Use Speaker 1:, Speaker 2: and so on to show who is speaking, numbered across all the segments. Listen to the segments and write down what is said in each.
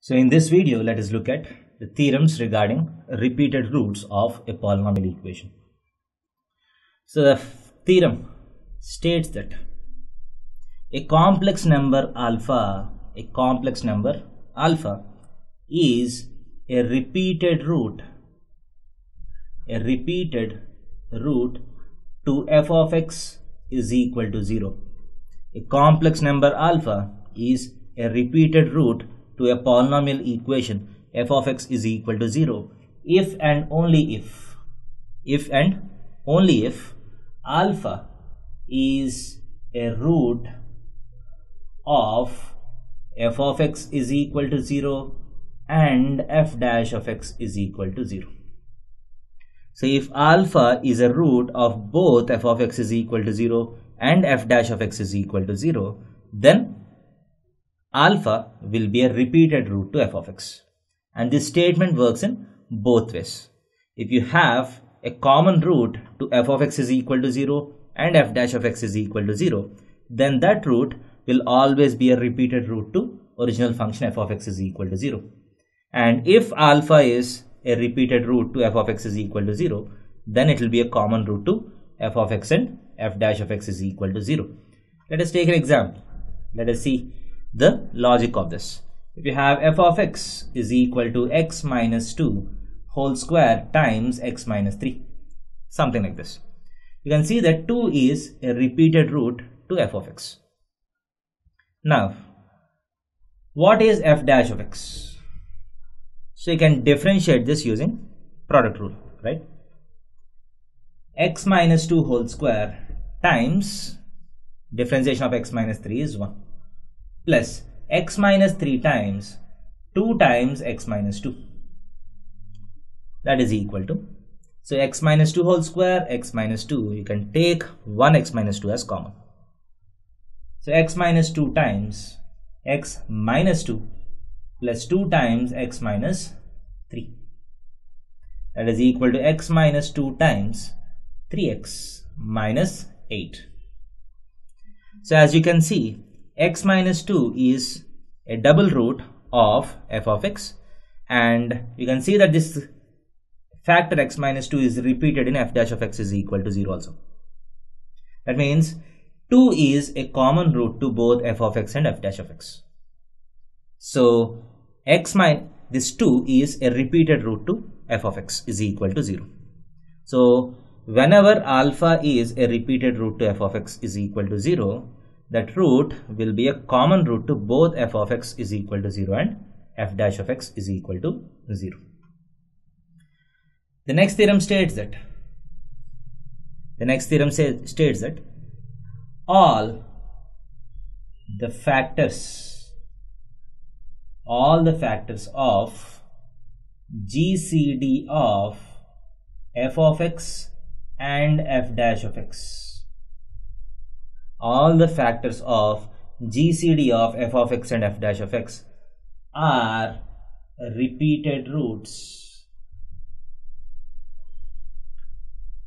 Speaker 1: So in this video, let us look at the theorems regarding repeated roots of a polynomial equation. So the theorem states that a complex number alpha is a repeated root to f of x is equal to 0. A complex number alpha is a repeated root to a polynomial equation f of x is equal to 0 if and only if alpha is a root of f of x is equal to 0 and f dash of x is equal to 0. So if alpha is a root of both f of x is equal to 0 and f dash of x is equal to 0, then alpha will be a repeated root to f of x. And this statement works in both ways. If you have a common root to f of x is equal to 0 and f dash of x is equal to 0, then that root will always be a repeated root to original function f of x is equal to 0. And if alpha is a repeated root to f of x is equal to 0, then it will be a common root to f of x and f dash of x is equal to 0. Let us take an example. Let us see the logic of this. If you have f of x is equal to x minus 2 whole square times x minus 3, something like this, you can see that 2 is a repeated root to f of x. Now, what is f dash of x? So you can differentiate this using product rule, right? X minus 2 whole square times differentiation of x minus 3 is 1 plus x minus 3 times 2 times x minus 2, that is equal to, so x minus 2 whole square, x minus 2, you can take 1 x minus 2 as common. So x minus 2 times x minus 2 plus 2 times x minus 3, that is equal to x minus 2 times 3x minus 8. So as you can see, x minus 2 is a double root of f of x, and you can see that this factor x minus 2 is repeated in f dash of x is equal to 0 also. That means 2 is a common root to both f of x and f dash of x. So this 2 is a repeated root to f of x is equal to 0. So whenever alpha is a repeated root to f of x is equal to 0, that root will be a common root to both f of x is equal to 0 and f dash of x is equal to 0. The next theorem states that all the factors of GCD of f of x and f dash of x, all the factors of GCD of f of x and f dash of x are repeated roots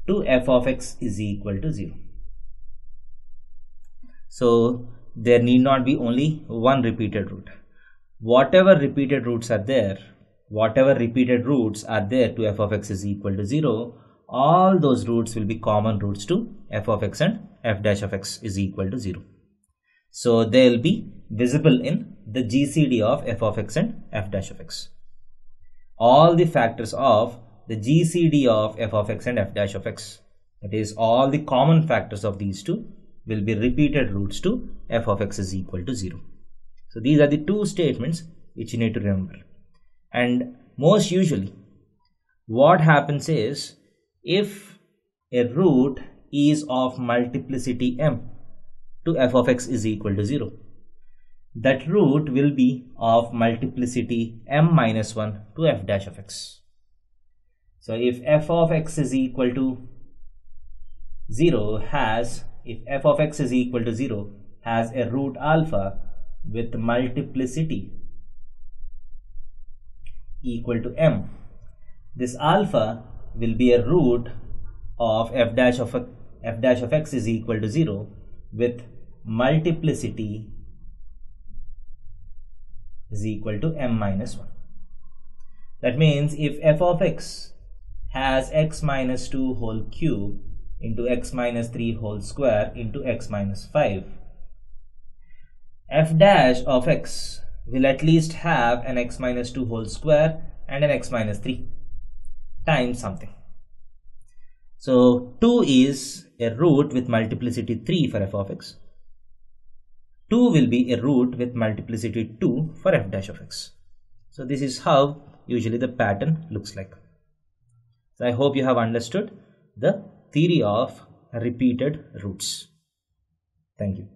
Speaker 1: to f of x is equal to 0. So there need not be only one repeated root. Whatever repeated roots are there to f of x is equal to 0, all those roots will be common roots to f of x and f dash of x is equal to 0. So they will be visible in the GCD of f of x and f dash of x. All the factors of the GCD of f of x and f dash of x, that is all the common factors of these two, will be repeated roots to f of x is equal to 0. So these are the two statements which you need to remember. And most usually what happens is, if a root is of multiplicity m to f of x is equal to 0, that root will be of multiplicity m minus 1 to f dash of x. So if f of x is equal to 0 has a root alpha with multiplicity equal to m, this alpha will be a root of f dash of x is equal to 0 with multiplicity is equal to m minus 1. That means if f of x has x minus 2 whole cube into x minus 3 whole square into x minus 5, f dash of x will at least have an x minus 2 whole square and an x minus 3 times something. So 2 is a root with multiplicity 3 for f of x. 2 will be a root with multiplicity 2 for f dash of x. So this is how usually the pattern looks like. So I hope you have understood the theory of repeated roots. Thank you.